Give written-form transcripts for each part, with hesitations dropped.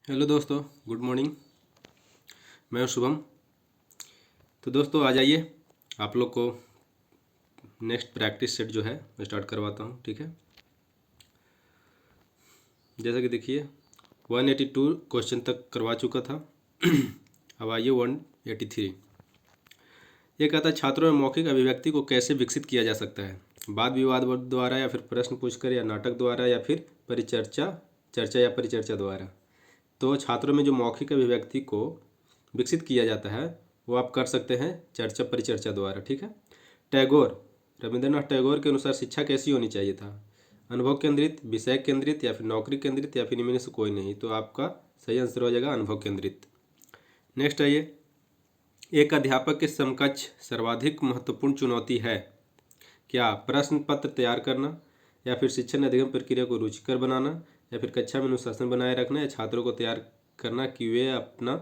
Hello दोस्तों, good morning. मैं हूं शुभम। तो दोस्तों आ जाइए, आप लोग को नेक्स्ट प्रैक्टिस सेट जो है मैं स्टार्ट करवाता हूं। ठीक है, जैसा कि देखिए 182 क्वेश्चन तक करवा चुका था। अब आइए 183। ये कहता है छात्रों में मौखिक अभिव्यक्ति को कैसे विकसित किया जा सकता है। वाद विवाद द्वारा, या फिर प्रश्न पूछकर, या नाटक द्वारा, या फिर परिचर्चा चर्चा या परिचर्चा द्वारा। तो छात्रों में जो मौखिक अभिव्यक्ति को विकसित किया जाता है वो आप कर सकते हैं चर्चा परिचर्चा द्वारा। ठीक है, टैगोर, रविंद्रनाथ टैगोर के अनुसार शिक्षा कैसी होनी चाहिए था? अनुभव केंद्रित, विषय केंद्रित, या फिर नौकरी केंद्रित, या फिर इनमें से कोई नहीं। तो आपका सही आंसर हो जाएगा अनुभव केंद्रित। नेक्स्ट आइए, एक अध्यापक के समकक्ष सर्वाधिक महत्वपूर्ण चुनौती है क्या? प्रश्न पत्र तैयार करना, या फिर शिक्षण अधिगम प्रक्रिया को रुचिकर बनाना, या फिर कक्षा में अनुशासन बनाए रखना, या छात्रों को तैयार करना कि वे अपना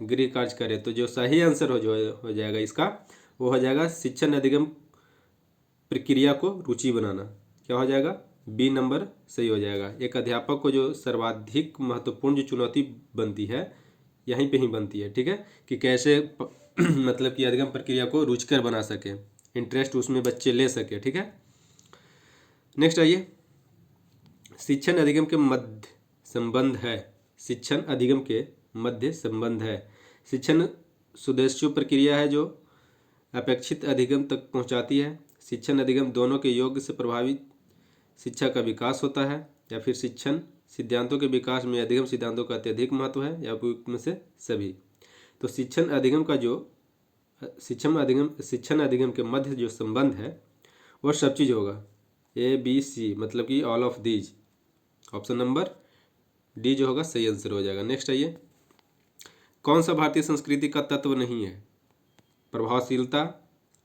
गृह कार्य करें। तो जो सही आंसर हो जाएगा इसका, वो हो जाएगा शिक्षण अधिगम प्रक्रिया को रुचि बनाना। क्या हो जाएगा? बी नंबर सही हो जाएगा। एक अध्यापक को जो सर्वाधिक महत्वपूर्ण जो चुनौती बनती है यहीं पे ही बनती है। ठीक है, कि कैसे मतलब कि अधिगम प्रक्रिया को रुचिकर बना सके, इंटरेस्ट उसमें बच्चे ले सके। ठीक है, नेक्स्ट आइए, शिक्षण अधिगम के मध्य संबंध है। शिक्षण अधिगम के मध्य संबंध है। शिक्षण सुदेश्य प्रक्रिया है जो अपेक्षित अधिगम तक पहुंचाती है। शिक्षण अधिगम दोनों के योग से प्रभावित शिक्षा का विकास होता है, या फिर शिक्षण सिद्धांतों के विकास में अधिगम सिद्धांतों का अत्यधिक महत्व है, या उपयुक्त में से सभी। तो शिक्षण अधिगम का जो शिक्षण अधिगम के मध्य जो संबंध है वह सब चीज़ होगा, ए बी सी, मतलब कि all of these. Option number D जो होगा सही आंसर हो जाएगा। नेक्स्ट आइए, कौन सा भारतीय संस्कृति का तत्व नहीं है? प्रभावशीलता,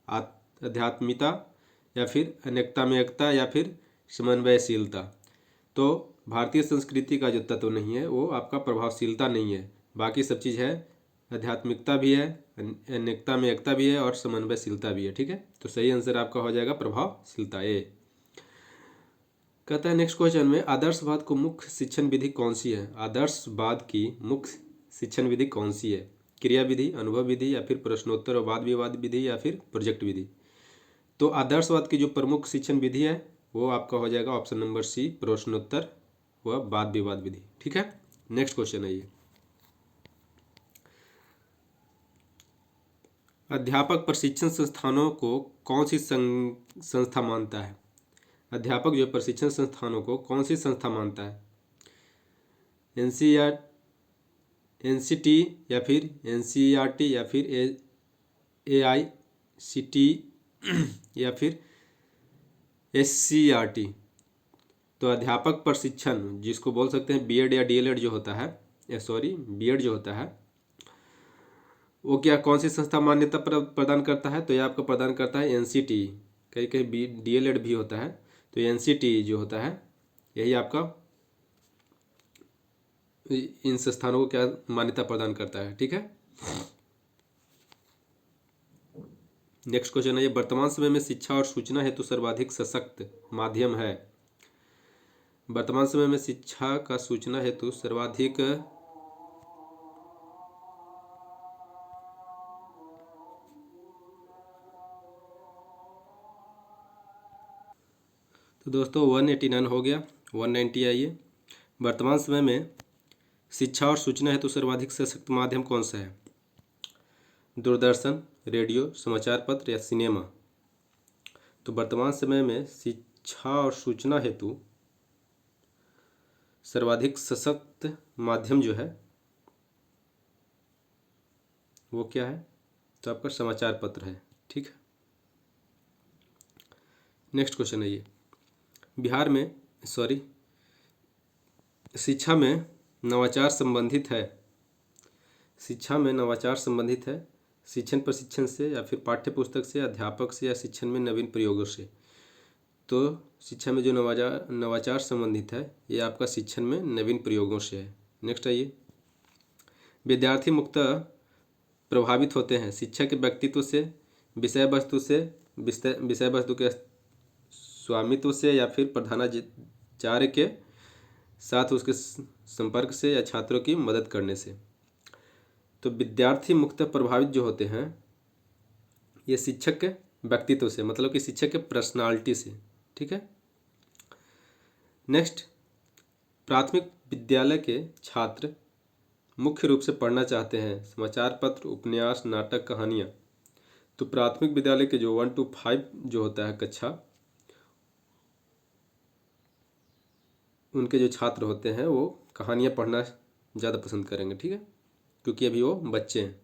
आध्यात्मिकता, या फिर अनेकता में एकता, या फिर समन्वयशीलता। तो भारतीय संस्कृति का जो तत्व नहीं है वो आपका प्रभावशीलता नहीं है, बाकी सब चीज़ है। आध्यात्मिकता भी है, अनेकता में एकता भी है, और समन्वयशीलता भी है। ठीक है, तो सही आंसर आपका हो जाएगा प्रभावशीलता, ए। कहता है नेक्स्ट क्वेश्चन में, आदर्शवाद को मुख्य शिक्षण विधि कौन सी है? आदर्शवाद की मुख्य शिक्षण विधि कौन सी है? क्रिया विधि, अनुभव विधि, या फिर प्रश्नोत्तर और वाद विवाद विधि, या फिर प्रोजेक्ट विधि। तो आदर्शवाद की जो प्रमुख शिक्षण विधि है वो आपका हो जाएगा ऑप्शन नंबर सी, प्रश्नोत्तर व वाद विवाद विधि। ठीक है, नेक्स्ट क्वेश्चन है ये, अध्यापक प्रशिक्षण संस्थानों को कौन सी संस्था मानता है? अध्यापक जो प्रशिक्षण संस्थानों को कौन सी संस्था मानता है? एनसीईआर, एनसीटी, या फिर एनसीईआरटी, या फिर एआईसीटी, या फिर एससीईआरटी। तो अध्यापक प्रशिक्षण जिसको बोल सकते हैं बीएड या डीएलएड जो होता है, या सॉरी बीएड जो होता है, वो क्या कौन सी संस्था मान्यता प्रदान करता है? तो ये आपको प्रदान करता है एनसीटी। कहीं कहीं डीएलएड भी होता है, तो एनसीटी जो होता है यही आपका इन संस्थानों को क्या मान्यता प्रदान करता है। ठीक है, नेक्स्ट क्वेश्चन है ये, वर्तमान समय में शिक्षा और सूचना हेतु सर्वाधिक सशक्त माध्यम है। वर्तमान समय में शिक्षा का सूचना हेतु सर्वाधिक तो दोस्तों 189 हो गया, 190 आइए, वर्तमान समय में शिक्षा और सूचना हेतु सर्वाधिक सशक्त माध्यम कौन सा है? दूरदर्शन, रेडियो, समाचार पत्र, या सिनेमा। तो वर्तमान समय में शिक्षा और सूचना हेतु सर्वाधिक सशक्त माध्यम जो है वो क्या है? तो आपका समाचार पत्र है। ठीक है, नेक्स्ट क्वेश्चन है ये, बिहार में शिक्षा में नवाचार संबंधित है। शिक्षा में नवाचार संबंधित है शिक्षण प्रशिक्षण से, या फिर पाठ्य पुस्तक से, अध्यापक से, या शिक्षण में नवीन प्रयोगों से। तो शिक्षा में जो नवाचार संबंधित है ये आपका शिक्षण में नवीन प्रयोगों से है। नेक्स्ट आइए, विद्यार्थी मुख्यतः प्रभावित होते हैं शिक्षा के व्यक्तित्व से, विषय वस्तु के स्वामित्व से, या फिर प्रधानाचार्य के साथ उसके संपर्क से या छात्रों की मदद करने से। तो विद्यार्थी मुख्यतः प्रभावित जो होते हैं ये शिक्षक के व्यक्तित्व से, मतलब कि शिक्षक के पर्सनालिटी से। ठीक है। नेक्स्ट, प्राथमिक विद्यालय के छात्र मुख्य रूप से पढ़ना चाहते हैं समाचार पत्र, उपन्यास, नाटक, कहानियाँ। तो प्राथमिक विद्यालय के जो 1 to 5 जो होता है कक्षा, उनके जो छात्र होते हैं वो कहानियाँ पढ़ना ज़्यादा पसंद करेंगे। ठीक है, क्योंकि अभी वो बच्चे हैं।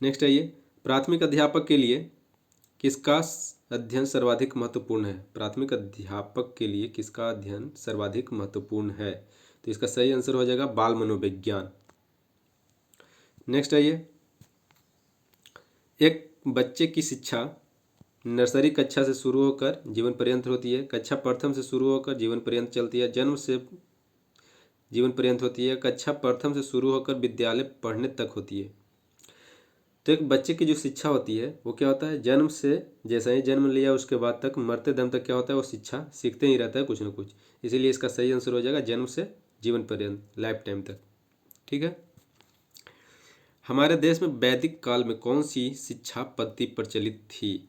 नेक्स्ट आइए, प्राथमिक अध्यापक के लिए किसका अध्ययन सर्वाधिक महत्वपूर्ण है? प्राथमिक अध्यापक के लिए किसका अध्ययन सर्वाधिक महत्वपूर्ण है? तो इसका सही आंसर हो जाएगा बाल मनोविज्ञान। नेक्स्ट आइए, एक बच्चे की शिक्षा नर्सरी कक्षा से शुरू होकर जीवन पर्यंत होती है, कक्षा प्रथम से शुरू होकर जीवन पर्यंत चलती है, जन्म से जीवन पर्यंत होती है, कक्षा प्रथम से शुरू होकर विद्यालय पढ़ने तक होती है। तो एक बच्चे की जो शिक्षा होती है वो क्या होता है, जन्म से, जैसा ही जन्म लिया उसके बाद तक मरते दम तक क्या होता है, वो शिक्षा सीखते ही रहता है कुछ ना कुछ। इसीलिए इसका सही आंसर हो जाएगा जन्म से जीवन पर्यंत, लाइफ टाइम तक। ठीक है। हमारे देश में वैदिक काल में कौन सी शिक्षा पद्धति प्रचलित थी?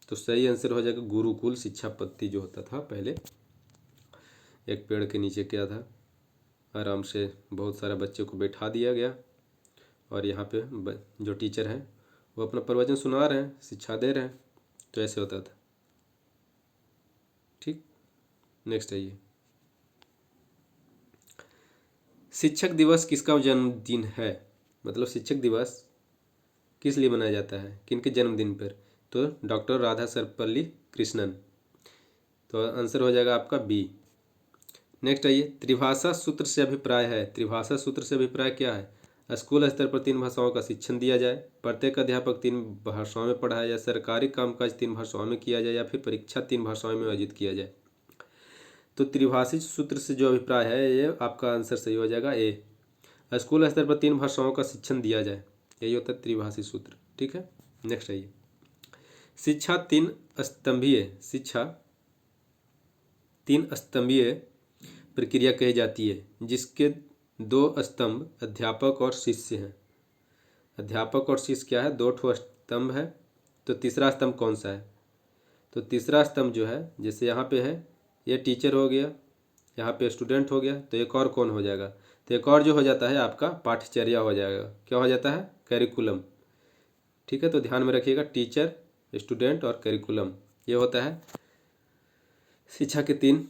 तो सही आंसर हो जाएगा गुरुकुल शिक्षा पद्धति जो होता था पहले। एक पेड़ के नीचे क्या था, आराम से बहुत सारा बच्चों को बैठा दिया गया और यहाँ पे जो टीचर हैं वो अपना प्रवचन सुना रहे हैं, शिक्षा दे रहे हैं। तो ऐसे होता था। ठीक। नेक्स्ट आइए, शिक्षक दिवस किसका जन्मदिन है? मतलब शिक्षक दिवस किस लिए मनाया जाता है, किनके जन्मदिन पर? तो डॉक्टर राधा सर्वपल्ली कृष्णन। तो आंसर हो जाएगा आपका बी। नेक्स्ट आइए, त्रिभाषा सूत्र से अभिप्राय है। त्रिभाषा सूत्र से अभिप्राय क्या है? स्कूल स्तर पर 3 भाषाओं का शिक्षण दिया जाए, प्रत्येक अध्यापक 3 भाषाओं में पढ़ाया जाए, सरकारी कामकाज 3 भाषाओं में किया जाए, या फिर परीक्षा 3 भाषाओं में आयोजित किया जाए। तो त्रिभाषी सूत्र से जो अभिप्राय है ये आपका आंसर सही हो जाएगा ए। स्कूल स्तर पर 3 भाषाओं का शिक्षण दिया जाए, यही होता है त्रिभाषी सूत्र। ठीक है। नेक्स्ट आइए, शिक्षा 3 स्तंभीय, शिक्षा 3 स्तंभीय प्रक्रिया कही जाती है, जिसके 2 स्तंभ अध्यापक और शिष्य हैं। अध्यापक और शिष्य क्या है, 2 ठो स्तंभ है। तो तीसरा स्तंभ कौन सा है? तो तीसरा स्तंभ जो है, जैसे यहाँ पे है, ये टीचर हो गया, यहाँ पे स्टूडेंट हो गया, तो एक और कौन हो जाएगा? तो एक और जो हो जाता है आपका पाठ्यचर्या हो जाएगा। क्या हो जाता है? करिकुलम। ठीक है, तो ध्यान में रखिएगा, टीचर, स्टूडेंट और करिकुलम, ये होता है शिक्षा के 3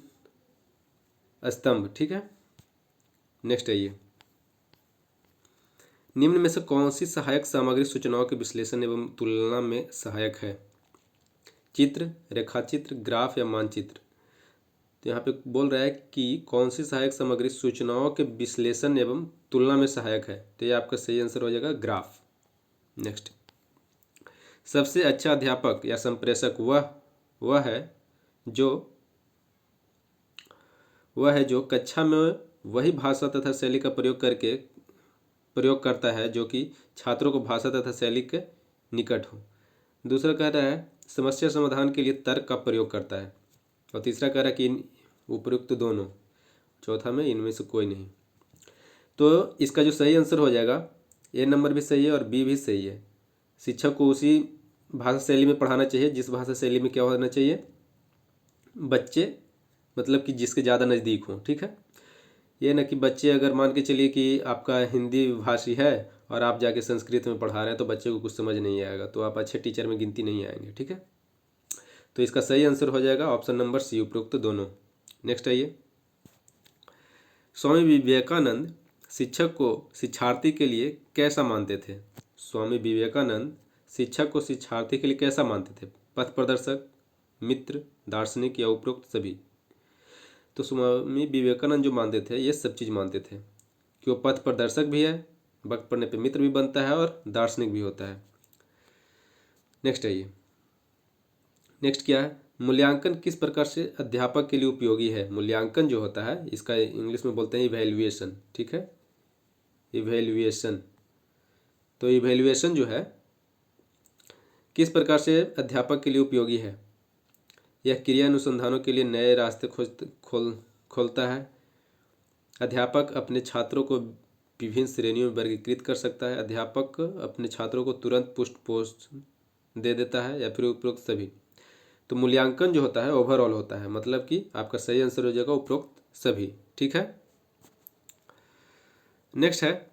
स्तंभ। ठीक है। नेक्स्ट आइए, निम्न में से कौन सी सहायक सामग्री सूचनाओं के विश्लेषण एवं तुलना में सहायक है? चित्र, रेखाचित्र, ग्राफ या मानचित्र? तो यहाँ पे बोल रहा है कि कौन सी सहायक सामग्री सूचनाओं के विश्लेषण एवं तुलना में सहायक है। तो ये आपका सही आंसर हो जाएगा ग्राफ। नेक्स्ट, सबसे अच्छा अध्यापक या संप्रेषक वह है जो कक्षा में वही भाषा तथा शैली का प्रयोग करता है जो कि छात्रों को भाषा तथा शैली के निकट हो। दूसरा कह रहा है समस्या समाधान के लिए तर्क का प्रयोग करता है। और तीसरा कह रहा है कि उपयुक्त दोनों। चौथा में इनमें से कोई नहीं। तो इसका जो सही आंसर हो जाएगा, ए नंबर भी सही है और बी भी सही है। शिक्षक को उसी भाषा शैली में पढ़ाना चाहिए जिस भाषा शैली में क्या होना चाहिए, बच्चे, मतलब कि जिसके ज़्यादा नज़दीक हों। ठीक है, ये ना कि बच्चे, अगर मान के चलिए कि आपका हिंदी भाषी है और आप जाके संस्कृत में पढ़ा रहे हैं तो बच्चे को कुछ समझ नहीं आएगा, तो आप अच्छे टीचर में गिनती नहीं आएंगे। ठीक है, तो इसका सही आंसर हो जाएगा ऑप्शन नंबर सी, उपरोक्त दोनों। नेक्स्ट आइए, स्वामी विवेकानंद शिक्षक को शिक्षार्थी के लिए कैसा मानते थे? स्वामी विवेकानंद शिक्षक को शिक्षार्थी के लिए कैसा मानते थे? पथ प्रदर्शक, मित्र, दार्शनिक या उपरोक्त सभी? तो स्वामी विवेकानंद जो मानते थे ये सब चीज़ मानते थे कि वो पथ प्रदर्शक भी है, वक्त पड़ने पे मित्र भी बनता है और दार्शनिक भी होता है। नेक्स्ट आइए, नेक्स्ट क्या है, मूल्यांकन किस प्रकार से अध्यापक के लिए उपयोगी है? मूल्यांकन जो होता है इसका इंग्लिश में बोलते हैं इवैल्यूएशन। ठीक है, इवैल्यूएशन। तो इवैल्यूएशन जो है किस प्रकार से अध्यापक के लिए उपयोगी है? यह क्रिया अनुसंधानों के लिए नए रास्ते खोलता है, अध्यापक अपने छात्रों को विभिन्न श्रेणियों में वर्गीकृत कर सकता है। अध्यापक अपने छात्रों को तुरंत पुष्ट पोस्ट दे देता है, या फिर उपरोक्त सभी। तो मूल्यांकन जो होता है ओवरऑल होता है, मतलब कि आपका सही आंसर हो जाएगा उपरोक्त सभी। ठीक है। नेक्स्ट है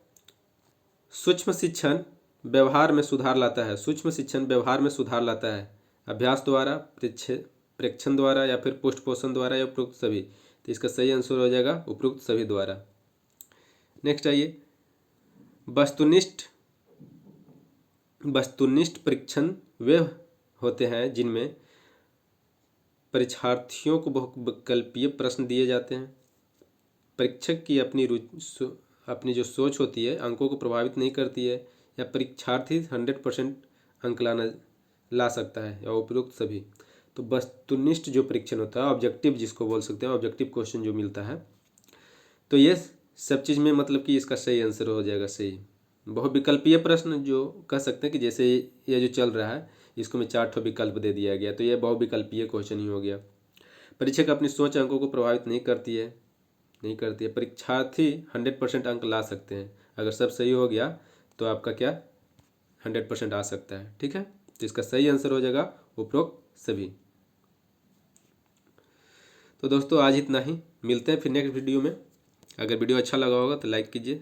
सूक्ष्म शिक्षण व्यवहार में सुधार लाता है। सूक्ष्म शिक्षण व्यवहार में सुधार लाता है अभ्यास द्वारा, प्रेक्षण द्वारा, या फिर पुष्ट पोषण द्वारा, या उपरोक्त सभी। तो इसका सही आंसर हो जाएगा उपरोक्त सभी द्वारा। नेक्स्ट आइए, वस्तुनिष्ठ परीक्षण वे होते हैं जिनमें परीक्षार्थियों को बहुविकल्पीय प्रश्न दिए जाते हैं। परीक्षक की अपनी जो सोच होती है अंकों को प्रभावित नहीं करती है, या परीक्षार्थी 100% अंक ला सकता है, या उपरोक्त सभी। तो वस्तुनिष्ठ जो परीक्षण होता है, ऑब्जेक्टिव जिसको बोल सकते हैं, ऑब्जेक्टिव क्वेश्चन जो मिलता है, तो ये सब चीज़ में मतलब कि इसका सही आंसर हो जाएगा सही। बहुविकल्पीय प्रश्न जो कह सकते हैं कि जैसे ये जो चल रहा है इसको में 4 विकल्प दे दिया गया, तो ये बहुविकल्पीय क्वेश्चन ही हो गया। परीक्षक अपनी सोच अंकों को प्रभावित नहीं करती है। परीक्षार्थी 100% अंक ला सकते हैं। अगर सब सही हो गया तो आपका क्या 100% आ सकता है। ठीक है, तो इसका सही आंसर हो जाएगा उपरोक्त सभी। तो दोस्तों आज इतना ही, मिलते हैं फिर नेक्स्ट वीडियो में। अगर वीडियो अच्छा लगा होगा तो लाइक कीजिए,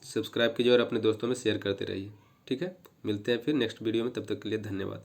सब्सक्राइब कीजिए और अपने दोस्तों में शेयर करते रहिए। ठीक है, मिलते हैं फिर नेक्स्ट वीडियो में, तब तक के लिए धन्यवाद।